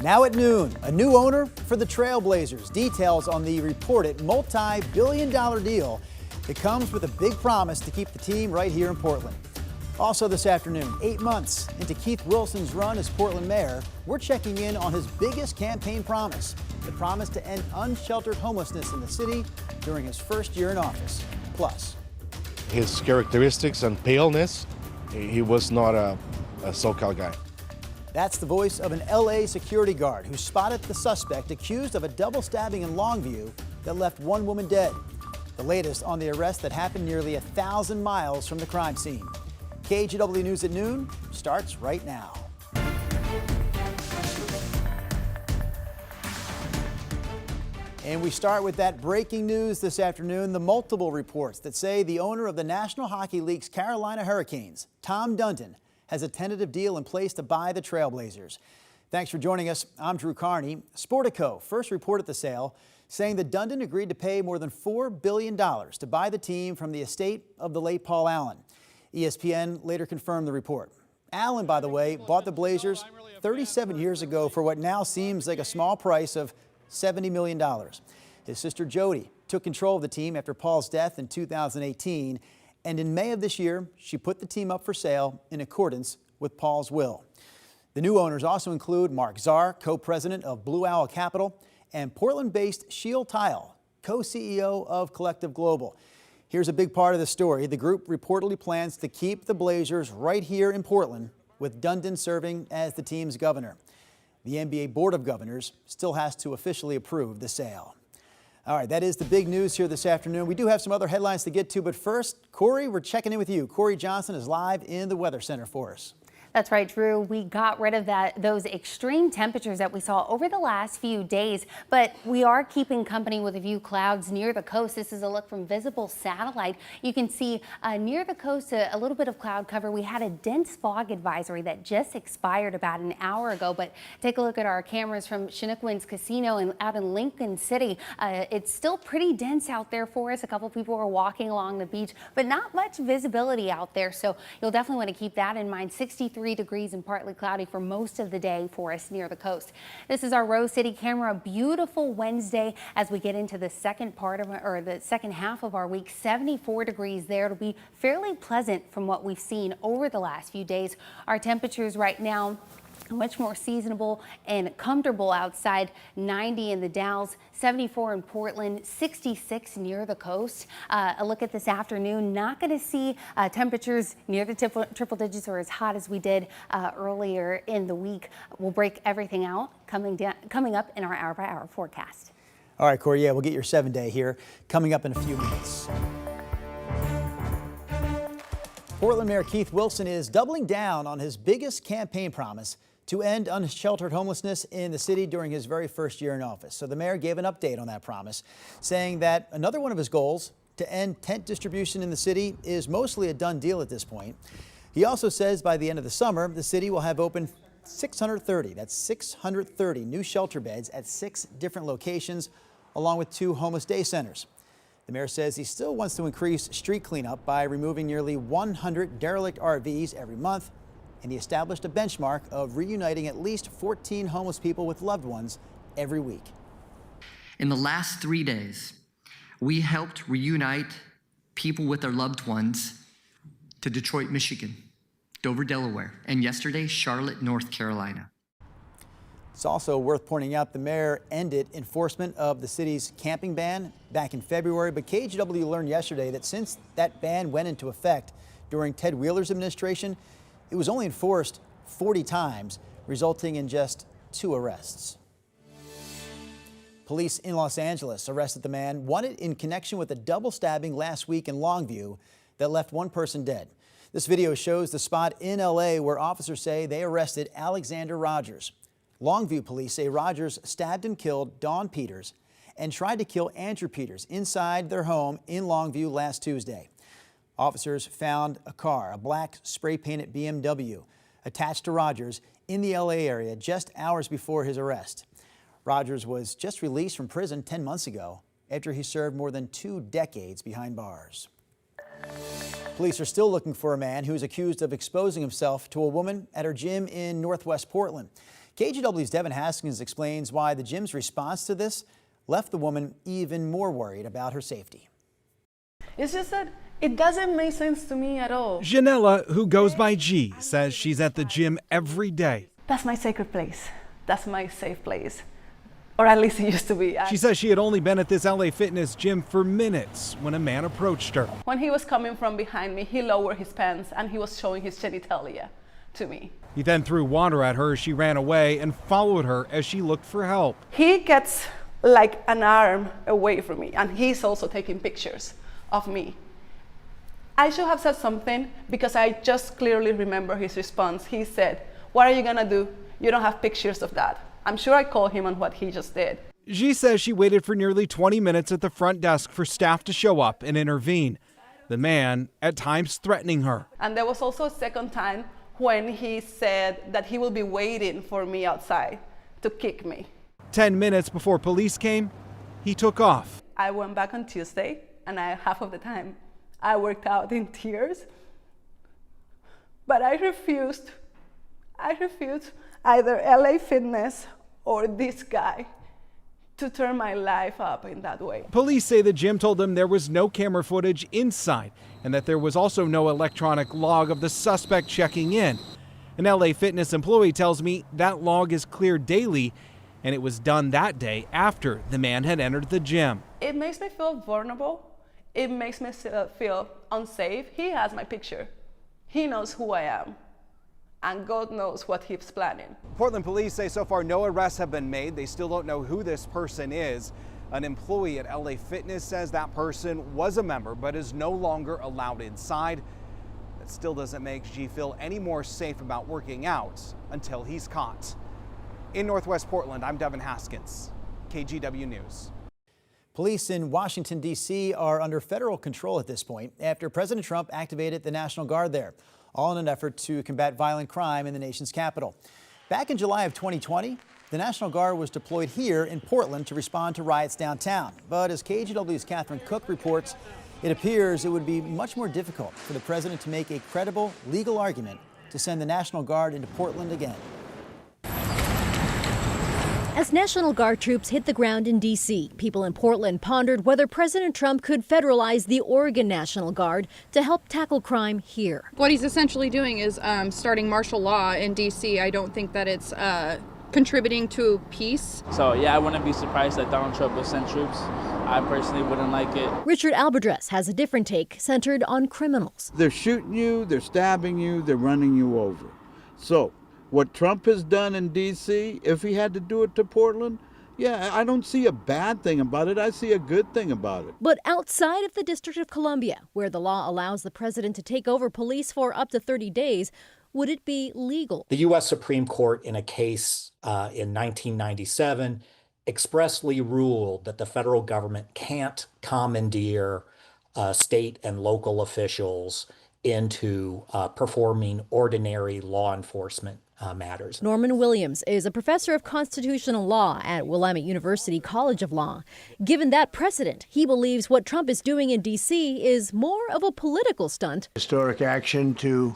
Now at noon, a new owner for the Trailblazers. Details on the reported multi-billion-dollar deal that comes with a big promise to keep the team right here in Portland. Also this afternoon, 8 months into Keith Wilson's run as Portland mayor, we're checking in on his biggest campaign promise, the promise to end unsheltered homelessness in the city during his first year in office. Plus, his characteristics and paleness, he was not a SoCal guy. That's the voice of an LA security guard who spotted the suspect accused of a double stabbing in Longview that left one woman dead. The latest on the arrest that happened nearly 1,000 miles from the crime scene. KGW News at noon starts right now. And we start with that breaking news this afternoon, the multiple reports that say the owner of the National Hockey League's Carolina Hurricanes, Tom Dundon, has a tentative deal in place to buy the Trailblazers. Thanks for joining us. I'm Drew Carney. Sportico first reported the sale, saying that Dundon agreed to pay more than $4 billion to buy the team from the estate of the late Paul Allen. ESPN later confirmed the report. Allen, by the way, bought the Blazers 37 years ago for what now seems like a small price of $70 million. His sister Jody took control of the team after Paul's death in 2018, and in May of this year, she put the team up for sale in accordance with Paul's will. The new owners also include Mark Czar, co-president of Blue Owl Capital, and Portland-based Shield Tile, co-CEO of Collective Global. Here's a big part of the story. The group reportedly plans to keep the Blazers right here in Portland, with Dundon serving as the team's governor. The NBA Board of Governors still has to officially approve the sale. All right, that is the big news here this afternoon. We do have some other headlines to get to, but first, Corey, we're checking in with you. Corey Johnson is live in the Weather Center for us. That's right, Drew. We got rid of those extreme temperatures that we saw over the last few days, but we are keeping company with a few clouds near the coast. This is a look from visible satellite. You can see near the coast a little bit of cloud cover. We had a dense fog advisory that just expired about an hour ago, but take a look at our cameras from Chinookwan's Casino and out in Lincoln City. It's still pretty dense out there for us. A couple people are walking along the beach, but not much visibility out there, so you'll definitely want to keep that in mind. 63 degrees and partly cloudy for most of the day for us near the coast. This is our Rose City camera. Beautiful Wednesday as we get into the second part of the second half of our week. 74 degrees there. It'll be fairly pleasant from what we've seen over the last few days. Our temperatures right now much more seasonable and comfortable outside. 90 in the Dalles, 74 in Portland, 66 near the coast. A look at this afternoon, not going to see temperatures near the triple digits or as hot as we did earlier in the week. We'll break everything out coming up in our hour-by-hour forecast. All right, Corey, yeah, we'll get your 7-day here coming up in a few minutes. Portland Mayor Keith Wilson is doubling down on his biggest campaign promise to end unsheltered homelessness in the city during his very first year in office. So the mayor gave an update on that promise, saying that another one of his goals, to end tent distribution in the city, is mostly a done deal at this point. He also says by the end of the summer, the city will have open 630 new shelter beds at 6 different locations, along with 2 homeless day centers. The mayor says he still wants to increase street cleanup by removing nearly 100 derelict RVs every month, and he established a benchmark of reuniting at least 14 homeless people with loved ones every week. In the last 3 days, we helped reunite people with their loved ones to Detroit, Michigan, Dover, Delaware, and yesterday, Charlotte, North Carolina. It's also worth pointing out the mayor ended enforcement of the city's camping ban back in February, but KGW learned yesterday that since that ban went into effect during Ted Wheeler's administration, it was only enforced 40 times, resulting in just 2 arrests. Police in Los Angeles arrested the man wanted in connection with a double stabbing last week in Longview that left 1 person dead. This video shows the spot in LA where officers say they arrested Alexander Rogers. Longview police say Rogers stabbed and killed Dawn Peters and tried to kill Andrew Peters inside their home in Longview last Tuesday. Officers found a car, a black spray-painted BMW, attached to Rogers in the LA area just hours before his arrest. Rogers was just released from prison 10 months ago after he served more than 2 decades behind bars. Police are still looking for a man who's accused of exposing himself to a woman at her gym in Northwest Portland. KGW's Devin Haskins explains why the gym's response to this left the woman even more worried about her safety. It's just that it doesn't make sense to me at all. Janella, who goes by G, says she's at the gym every day. That's my sacred place. That's my safe place. Or at least it used to be. She says she had only been at this LA Fitness gym for minutes when a man approached her. When he was coming from behind me, he lowered his pants and he was showing his genitalia to me. He then threw water at her as she ran away and followed her as she looked for help. He gets like an arm away from me and he's also taking pictures of me. I should have said something because I just clearly remember his response. He said, "What are you gonna do? You don't have pictures of that." I'm sure I called him on what he just did. She says she waited for nearly 20 minutes at the front desk for staff to show up and intervene. The man, at times, threatening her. And there was also a second time when he said that he will be waiting for me outside to kick me. 10 minutes before police came, he took off. I went back on Tuesday, and half of the time I worked out in tears. But I refused either LA Fitness or this guy to turn my life up in that way. Police say the gym told them there was no camera footage inside and that there was also no electronic log of the suspect checking in. An LA Fitness employee tells me that log is cleared daily, and it was done that day after the man had entered the gym. It makes me feel vulnerable. It makes me feel unsafe. He has my picture. He knows who I am. And God knows what he's planning. Portland police say so far no arrests have been made. They still don't know who this person is. An employee at LA Fitness says that person was a member but is no longer allowed inside. That still doesn't make G feel any more safe about working out until he's caught. In Northwest Portland, I'm Devin Haskins, KGW News. Police in Washington, D.C. are under federal control at this point after President Trump activated the National Guard there, all in an effort to combat violent crime in the nation's capital. Back in July of 2020, the National Guard was deployed here in Portland to respond to riots downtown. But as KGW's Catherine Cook reports, it appears it would be much more difficult for the president to make a credible legal argument to send the National Guard into Portland again. As National Guard troops hit the ground in D.C., people in Portland pondered whether President Trump could federalize the Oregon National Guard to help tackle crime here. What he's essentially doing is starting martial law in D.C. I don't think that it's contributing to peace. So yeah, I wouldn't be surprised that Donald Trump will send troops. I personally wouldn't like it. Richard Alberdress has a different take centered on criminals. They're shooting you, they're stabbing you, they're running you over. So what Trump has done in D.C., if he had to do it to Portland, yeah, I don't see a bad thing about it. I see a good thing about it. But outside of the District of Columbia, where the law allows the president to take over police for up to 30 days, would it be legal? The U.S. Supreme Court, in a case in 1997, expressly ruled that the federal government can't commandeer state and local officials into performing ordinary law enforcement matters. Norman Williams is a professor of constitutional law at Willamette University College of Law. Given that precedent, he believes what Trump is doing in D.C. is more of a political stunt. Historic action to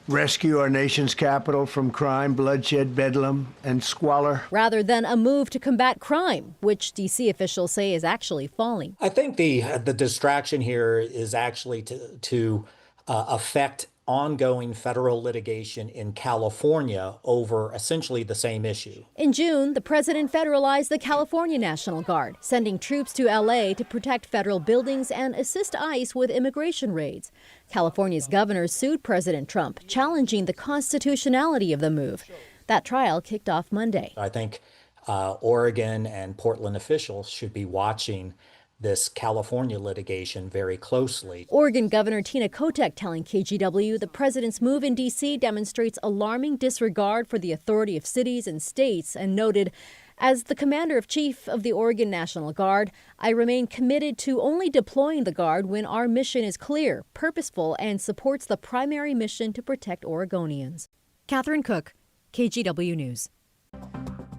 rescue our nation's capital from crime, bloodshed, bedlam, and squalor, rather than a move to combat crime, which D.C. officials say is actually falling. I think the distraction here is actually to affect ongoing federal litigation in California over essentially the same issue. In June, the president federalized the California National Guard, sending troops to L.A. to protect federal buildings and assist ICE with immigration raids. California's governor sued President Trump, challenging the constitutionality of the move. That trial kicked off Monday. I think Oregon and Portland officials should be watching this California litigation very closely. Oregon Governor Tina Kotek telling KGW the president's move in D.C. demonstrates alarming disregard for the authority of cities and states, and noted, as the commander-in-chief of the Oregon National Guard, I remain committed to only deploying the Guard when our mission is clear, purposeful, and supports the primary mission to protect Oregonians. Catherine Cook, KGW News.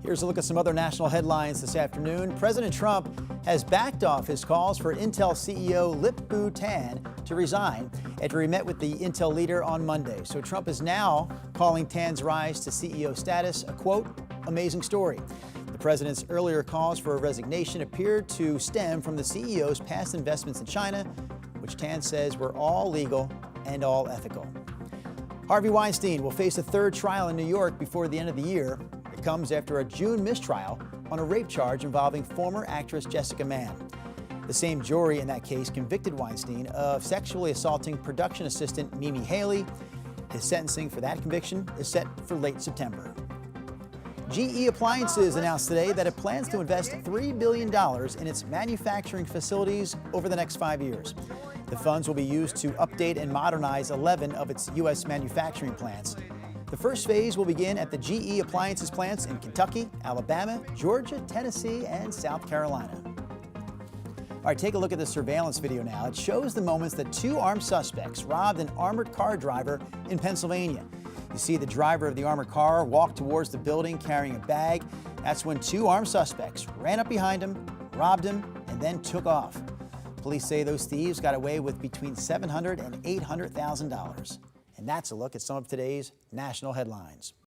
Here's a look at some other national headlines this afternoon. President Trump has backed off his calls for Intel CEO Lip-Bu Tan to resign after he met with the Intel leader on Monday. So Trump is now calling Tan's rise to CEO status a, quote, amazing story. The president's earlier calls for a resignation appeared to stem from the CEO's past investments in China, which Tan says were all legal and all ethical. Harvey Weinstein will face a third trial in New York before the end of the year. It comes after a June mistrial on a rape charge involving former actress Jessica Mann. The same jury in that case convicted Weinstein of sexually assaulting production assistant Mimi Haley. His sentencing for that conviction is set for late September. GE Appliances announced today that it plans to invest $3 billion in its manufacturing facilities over the next 5 years. The funds will be used to update and modernize 11 of its U.S. manufacturing plants. The first phase will begin at the GE Appliances plants in Kentucky, Alabama, Georgia, Tennessee, and South Carolina. All right, take a look at the surveillance video now. It shows the moments that two armed suspects robbed an armored car driver in Pennsylvania. You see the driver of the armored car walk towards the building carrying a bag. That's when two armed suspects ran up behind him, robbed him, and then took off. Police say those thieves got away with between $700,000 and $800,000. And that's a look at some of today's national headlines.